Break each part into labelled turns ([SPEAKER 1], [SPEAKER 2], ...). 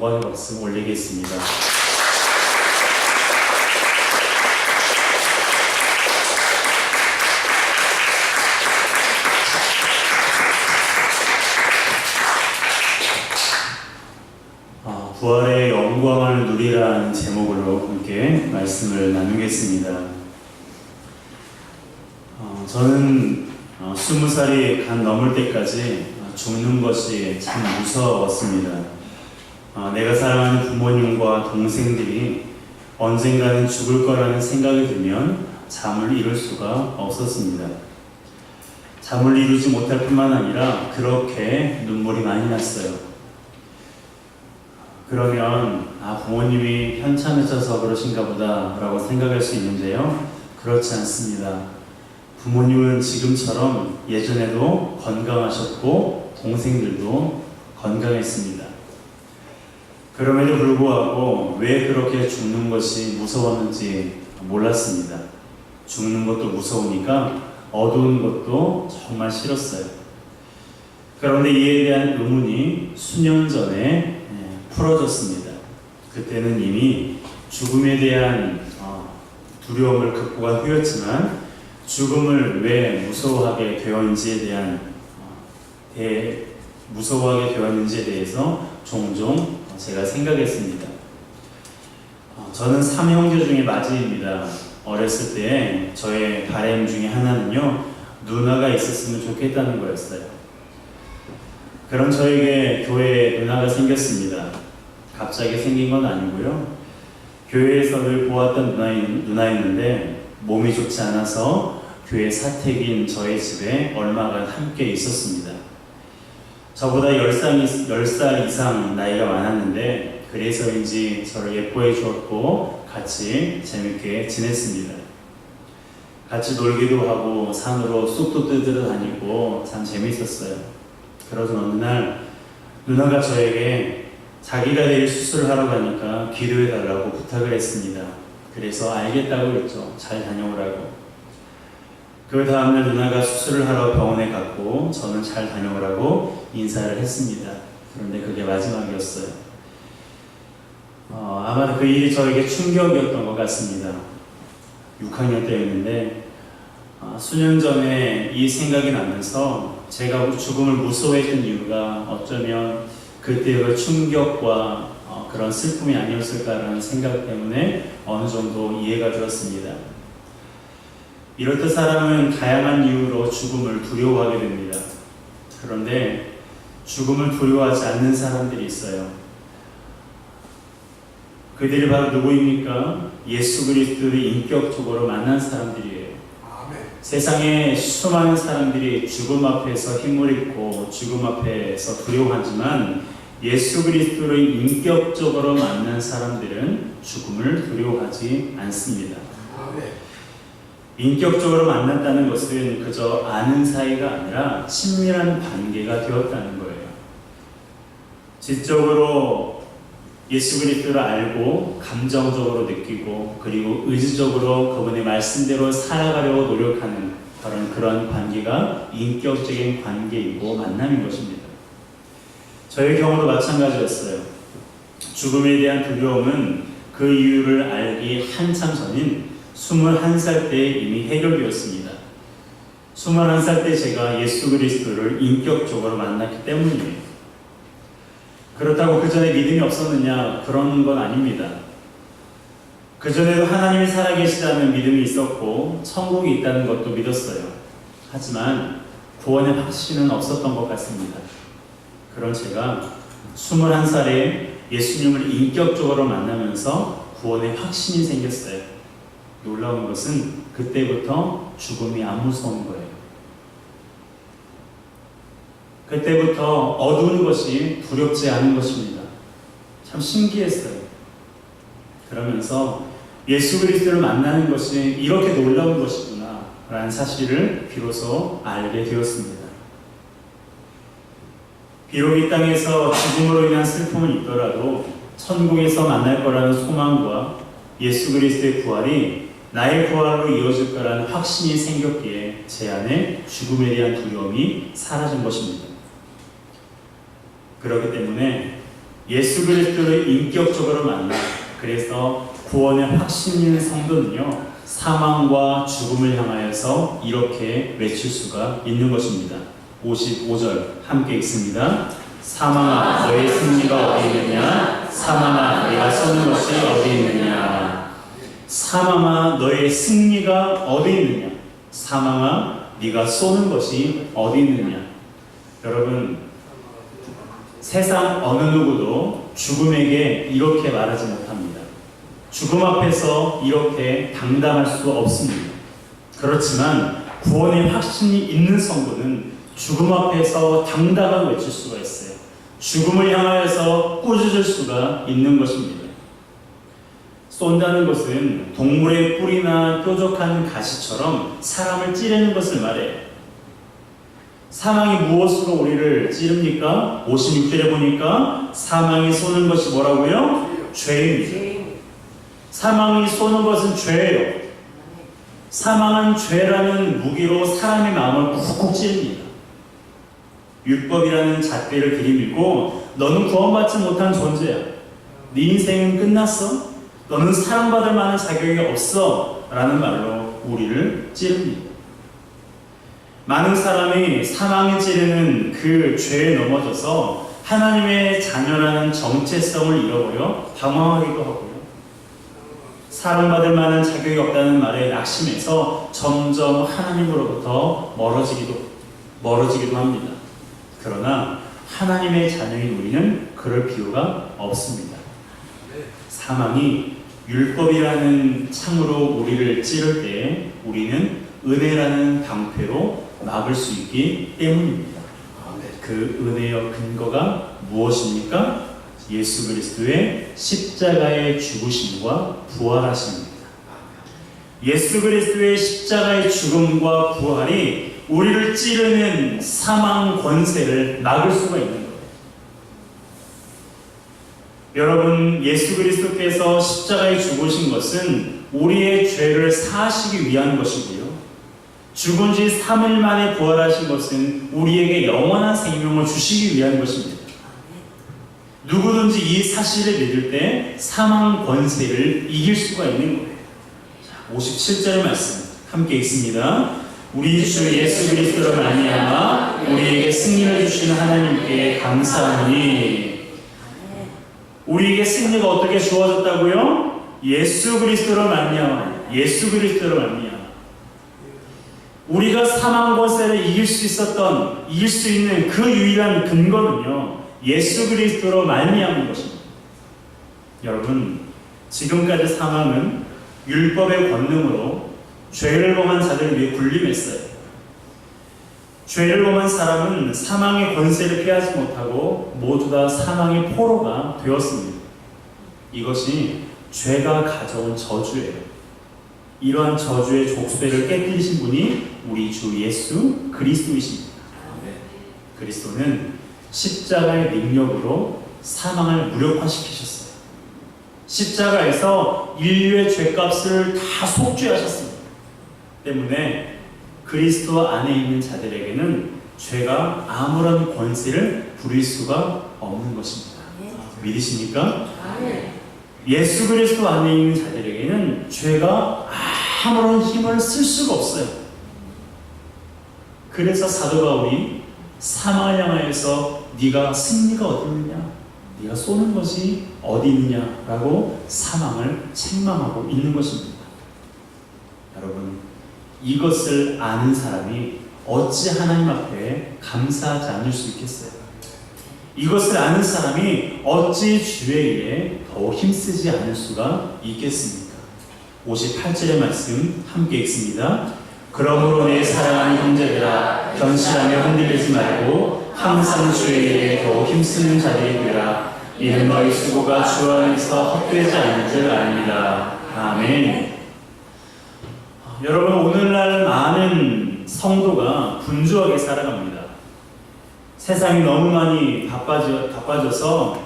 [SPEAKER 1] 영광의 박수 올리겠습니다. 부활의 영광을 누리라는 제목으로 함께 말씀을 나누겠습니다. 저는 20살이 간 넘을 때까지 죽는 것이 참 무서웠습니다. 내가 사랑하는 부모님과 동생들이 언젠가는 죽을 거라는 생각이 들면 잠을 이룰 수가 없었습니다. 잠을 이루지 못할 뿐만 아니라 그렇게 눈물이 많이 났어요. 그러면 부모님이 편찮으셔서 그러신가 보다 라고 생각할 수 있는데요, 그렇지 않습니다. 부모님은 지금처럼 예전에도 건강하셨고 동생들도 건강했습니다. 그럼에도 불구하고 왜 그렇게 죽는 것이 무서웠는지 몰랐습니다. 죽는 것도 무서우니까 어두운 것도 정말 싫었어요. 그런데 이에 대한 의문이 수년 전에 풀어졌습니다. 그때는 이미 죽음에 대한 두려움을 극복한 후였지만 죽음을 왜 무서워하게 되었는지에 대해서 종종 제가 생각했습니다. 저는 3형제 중에 맞이입니다. 어렸을 때 저의 바람 중에 하나는요, 누나가 있었으면 좋겠다는 거였어요. 그럼 저에게 교회에 누나가 생겼습니다. 갑자기 생긴 건 아니고요, 교회에서 늘 보았던 누나였는데 몸이 좋지 않아서 교회 사택인 저의 집에 얼마간 함께 있었습니다. 저보다 10살 이상 나이가 많았는데 그래서인지 저를 예뻐해 주었고 같이 재밌게 지냈습니다. 같이 놀기도 하고 산으로 쑥도 뜯으러 다니고 참 재밌었어요. 그러던 어느 날 누나가 저에게 자기가 내일 수술을 하러 가니까 기도해달라고 부탁을 했습니다. 그래서 알겠다고 했죠. 잘 다녀오라고. 그 다음날 누나가 수술을 하러 병원에 갔고 저는 잘 다녀오라고 인사를 했습니다. 그런데 그게 마지막이었어요. 아마 그 일이 저에게 충격이었던 것 같습니다. 6학년 때였는데 수년 전에 이 생각이 나면서 제가 죽음을 무서워했던 이유가 어쩌면 그때의 충격과 그런 슬픔이 아니었을까라는 생각 때문에 어느 정도 이해가 되었습니다. 이럴 때 사람은 다양한 이유로 죽음을 두려워하게 됩니다. 그런데 죽음을 두려워하지 않는 사람들이 있어요. 그들이 바로 누구입니까? 예수 그리스도를 인격적으로 만난 사람들이에요. 세상에 수많은 사람들이 죽음 앞에서 힘을 잃고 죽음 앞에서 두려워하지만 예수 그리스도를 인격적으로 만난 사람들은 죽음을 두려워하지 않습니다. 인격적으로 만났다는 것은 그저 아는 사이가 아니라 친밀한 관계가 되었다는 거예요. 지적으로 예수 그리스도를 알고 감정적으로 느끼고 그리고 의지적으로 그분의 말씀대로 살아가려고 노력하는 그런 관계가 인격적인 관계이고 만남인 것입니다. 저의 경우도 마찬가지였어요. 죽음에 대한 두려움은 그 이유를 알기 한참 전인 21살 때 이미 해결되었습니다. 21살 때 제가 예수 그리스도를 인격적으로 만났기 때문이에요. 그렇다고 그 전에 믿음이 없었느냐? 그런 건 아닙니다. 그 전에도 하나님이 살아계시다는 믿음이 있었고 천국이 있다는 것도 믿었어요. 하지만 구원의 확신은 없었던 것 같습니다. 그런 제가 21살에 예수님을 인격적으로 만나면서 구원의 확신이 생겼어요. 놀라운 것은 그때부터 죽음이 안 무서운 거예요. 그때부터 어두운 것이 두렵지 않은 것입니다. 참 신기했어요. 그러면서 예수 그리스도를 만나는 것이 이렇게 놀라운 것이구나 라는 사실을 비로소 알게 되었습니다. 비록 이 땅에서 죽음으로 인한 슬픔은 있더라도 천국에서 만날 거라는 소망과 예수 그리스도의 부활이 나의 부활로 이어질 거라는 확신이 생겼기에 제 안에 죽음에 대한 두려움이 사라진 것입니다. 그렇기 때문에 예수 그리스도를 인격적으로 만나 그래서 구원의 확신이 있는 성도는요 사망과 죽음을 향하여서 이렇게 외칠 수가 있는 것입니다. 55절 함께 읽습니다. 사망아 너의 승리가 어디 있느냐? 사망아 네가 쏘는 것이 어디 있느냐? 사망아 너의 승리가 어디 있느냐? 사망아 네가 쏘는 것이 어디 있느냐? 여러분, 세상 어느 누구도 죽음에게 이렇게 말하지 못합니다. 죽음 앞에서 이렇게 당당할 수 없습니다. 그렇지만 구원의 확신이 있는 성도는 죽음 앞에서 당당하게 외칠 수가 있어요. 죽음을 향하여서 꾸짖을 수가 있는 것입니다. 쏜다는 것은 동물의 뿔이나 뾰족한 가시처럼 사람을 찌르는 것을 말해요. 사망이 무엇으로 우리를 찌릅니까? 56절에 보니까 사망이 쏘는 것이 뭐라고요? 죄입니다. 사망이 쏘는 것은 죄예요. 사망은 죄라는 무기로 사람의 마음을 쿡쿡 찌릅니다. 율법이라는 잣대를 들이밀고 너는 구원받지 못한 존재야. 네 인생은 끝났어. 너는 사랑받을 만한 자격이 없어. 라는 말로 우리를 찌릅니다. 많은 사람이 사망에 찌르는 그 죄에 넘어져서 하나님의 자녀라는 정체성을 잃어버려 당황하기도 하고요. 사랑받을 만한 자격이 없다는 말에 낙심해서 점점 하나님으로부터 멀어지기도 합니다. 그러나 하나님의 자녀인 우리는 그럴 필요가 없습니다. 사망이 율법이라는 창으로 우리를 찌를 때 우리는 은혜라는 방패로 막을 수 있기 때문입니다. 그 은혜의 근거가 무엇입니까? 예수 그리스도의 십자가의 죽으심과 부활하심입니다. 예수 그리스도의 십자가의 죽음과 부활이 우리를 찌르는 사망 권세를 막을 수가 있는 거예요. 여러분, 예수 그리스도께서 십자가에 죽으신 것은 우리의 죄를 사하시기 위한 것이고요. 죽은 지 3일 만에 부활하신 것은 우리에게 영원한 생명을 주시기 위한 것입니다. 누구든지 이 사실을 믿을 때 사망 권세를 이길 수가 있는 거예요. 57절의 말씀 함께 읽습니다. 우리 주 예수 그리스도로 말미암아 우리에게 승리를 주시는 하나님께 감사하노니. 우리에게 승리가 어떻게 주어졌다고요? 예수 그리스도로 말미암아. 예수 그리스도로 말미암아. 우리가 사망 권세를 이길 수 있는 그 유일한 근거는요, 예수 그리스도로 말미암은 것입니다. 여러분, 지금까지 사망은 율법의 권능으로 죄를 범한 자들을 위해 군림했어요. 죄를 범한 사람은 사망의 권세를 피하지 못하고 모두 다 사망의 포로가 되었습니다. 이것이 죄가 가져온 저주예요. 이러한 저주의 족쇄를 깨뜨리신 분이 우리 주 예수 그리스도이십니다. 그리스도는 십자가의 능력으로 사망을 무력화시키셨어요. 십자가에서 인류의 죄값을 다 속죄하셨습니다. 때문에 그리스도 안에 있는 자들에게는 죄가 아무런 권세를 부릴 수가 없는 것입니다. 믿으십니까? 예수 그리스도 안에 있는 자들에게는 죄가 아무런 힘을 쓸 수가 없어요. 그래서 사도 바울이 사망을 향하여서 네가 승리가 어디 있느냐? 네가 쏘는 것이 어디 있느냐라고 사망을 책망하고 있는 것입니다. 여러분, 이것을 아는 사람이 어찌 하나님 앞에 감사하지 않을 수 있겠어요? 이것을 아는 사람이 어찌 주의 일에 더욱 힘쓰지 않을 수가 있겠습니까? 58절의 말씀 함께 읽습니다. 그러므로 내 사랑하는 형제들아, 견실하며 흔들리지 말고 항상 주의 일에 더욱 힘쓰는 자들이 되라. 이는 너희 수고가 주 안에서 헛되지 않는 줄 압니다. 아멘. 여러분, 오늘날 많은 성도가 분주하게 살아갑니다. 세상이 너무 많이 바빠져서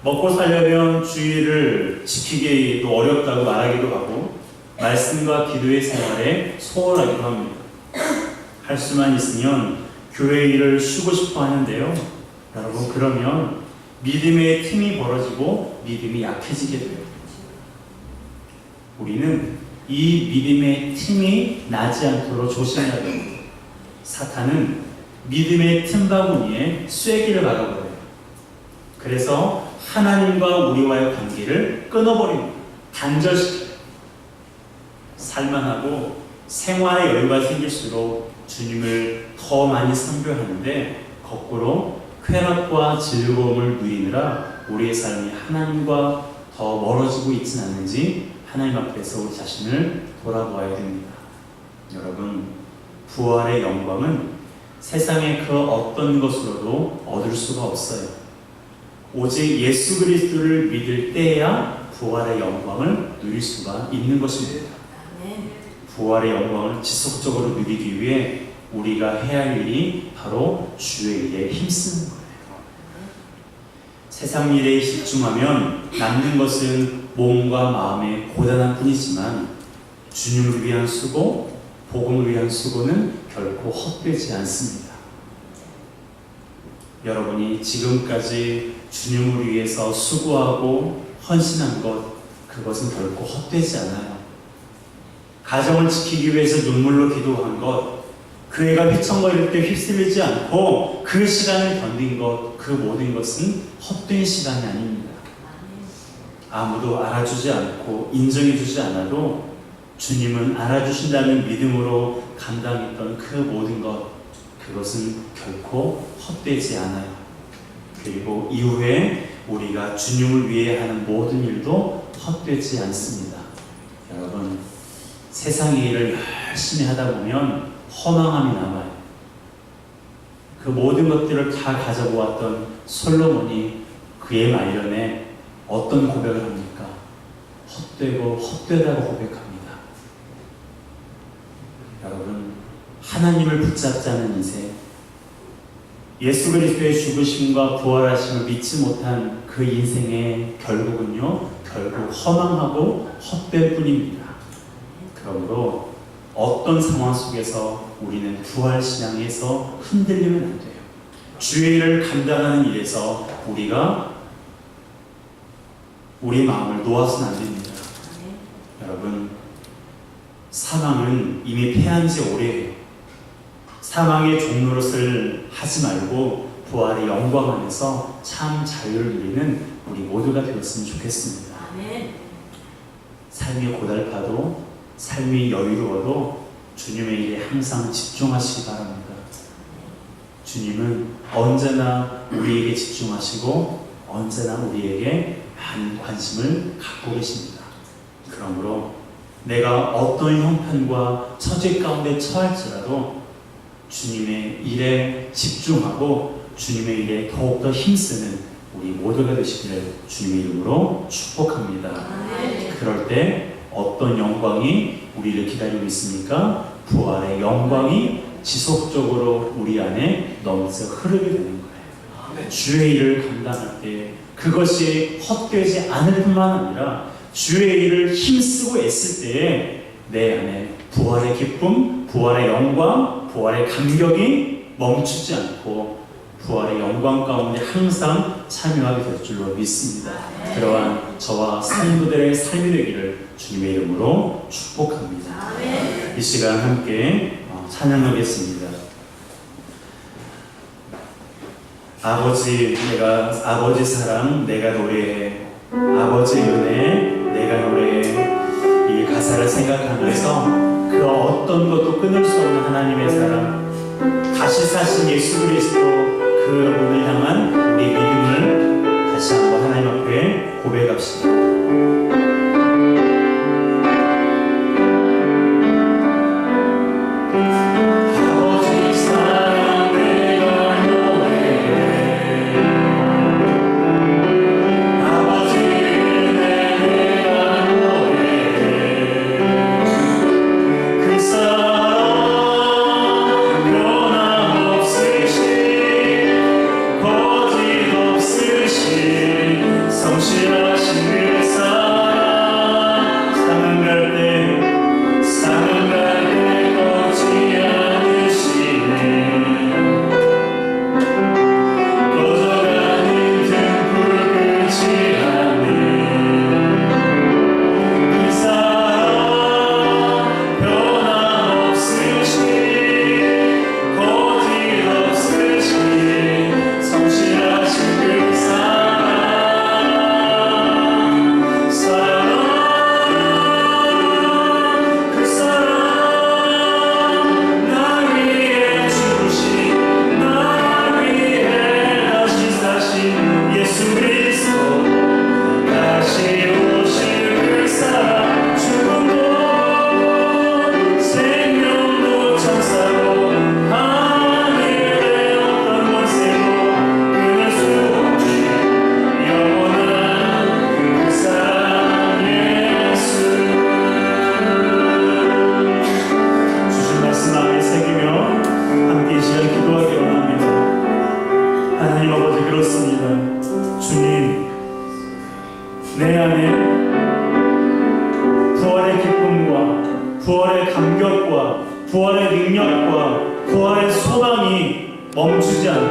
[SPEAKER 1] 먹고 살려면 주의를 지키기도 어렵다고 말하기도 하고 말씀과 기도의 생활에 소홀하기도 합니다. 할 수만 있으면 교회 일을 쉬고 싶어 하는데요. 여러분, 그러면 믿음의 틈이 벌어지고 믿음이 약해지게 돼요. 우리는 이 믿음의 틈이 나지 않도록 조심해야 됩니다. 사탄은 믿음의 틈바구니에 쐐기를 박아버려요. 그래서 하나님과 우리와의 관계를 끊어버립니다. 단절시켜요. 살만하고 생활의 여유가 생길수록 주님을 더 많이 선교하는데 거꾸로 쾌락과 즐거움을 누리느라 우리의 삶이 하나님과 더 멀어지고 있지는 않는지 하나님 앞에서 우리 자신을 돌아보아야 됩니다. 여러분, 부활의 영광은 세상의 그 어떤 것으로도 얻을 수가 없어요. 오직 예수 그리스도를 믿을 때야 부활의 영광을 누릴 수가 있는 것입니다. 부활의 영광을 지속적으로 누리기 위해 우리가 해야 할 일이 바로 주의 일에 힘쓰는 거예요. 세상 일에 집중하면 남는 것은 몸과 마음의 고단한 뿐이지만 주님을 위한 수고, 복음을 위한 수고는 결코 헛되지 않습니다. 여러분이 지금까지 주님을 위해서 수고하고 헌신한 것, 그것은 결코 헛되지 않아요. 가정을 지키기 위해서 눈물로 기도한 것, 그 애가 휘청거릴 때 휩쓸리지 않고 그 시간을 견딘 것, 그 모든 것은 헛된 시간이 아닙니다. 아무도 알아주지 않고 인정해주지 않아도 주님은 알아주신다는 믿음으로 감당했던 그 모든 것, 그것은 결코 헛되지 않아요. 그리고 이후에 우리가 주님을 위해 하는 모든 일도 헛되지 않습니다. 여러분, 세상의 일을 열심히 하다 보면 허망함이 남아요. 그 모든 것들을 다 가져보았던 솔로몬이 그의 말년에 어떤 고백을 합니까? 헛되고 헛되다고 고백합니다. 여러분, 하나님을 붙잡지 않은 인생, 예수 그리스도의 죽으심과 부활하심을 믿지 못한 그 인생의 결국은요, 결국 허망하고 헛될 뿐입니다. 그러므로 어떤 상황 속에서 우리는 부활신앙에서 흔들리면 안 돼요. 주의 일을 감당하는 일에서 우리가 우리 마음을 놓아서는 안 됩니다. 여러분, 사망은 이미 패한 지 오래예요. 사망의 종노릇을 하지 말고 부활의 영광 안에서 참 자유를 누리는 우리 모두가 되었으면 좋겠습니다. 삶이 고달파도 삶이 여유로워도 주님의 일에 항상 집중하시기 바랍니다. 주님은 언제나 우리에게 집중하시고 언제나 우리에게 많은 관심을 갖고 계십니다. 그러므로 내가 어떤 형편과 처지 가운데 처할지라도 주님의 일에 집중하고 주님의 일에 더욱더 힘쓰는 우리 모두가 되시기를 주님의 이름으로 축복합니다. 그럴 때 어떤 영광이 우리를 기다리고 있습니까? 부활의 영광이 지속적으로 우리 안에 넘쳐 흐르게 되는 거예요. 주의 일을 감당할 때 그것이 헛되지 않을 뿐만 아니라 주의 일을 힘쓰고 애쓸 때에 내 안에 부활의 기쁨, 부활의 영광, 부활의 감격이 멈추지 않고 부활의 영광 가운데 항상 참여하게 될 줄로 믿습니다. 그러한 저와 성도들의 삶이 되기를 주님의 이름으로 축복합니다. 이 시간 함께 찬양하겠습니다. 아버지, 아버지 사랑 내가 노래해, 아버지 은혜 내가 노래해. 이 가사를 생각하면서 그 어떤 것도 끊을 수 없는 하나님의 사랑, 다시 사신 예수 그리스도 그분을 향한 우리 믿음을 다시 한번 하나님 앞에 고백합시다.
[SPEAKER 2] 성실하신
[SPEAKER 1] 내 안에 부활의 기쁨과 부활의 감격과 부활의 능력과 부활의 소망이 멈추지 않고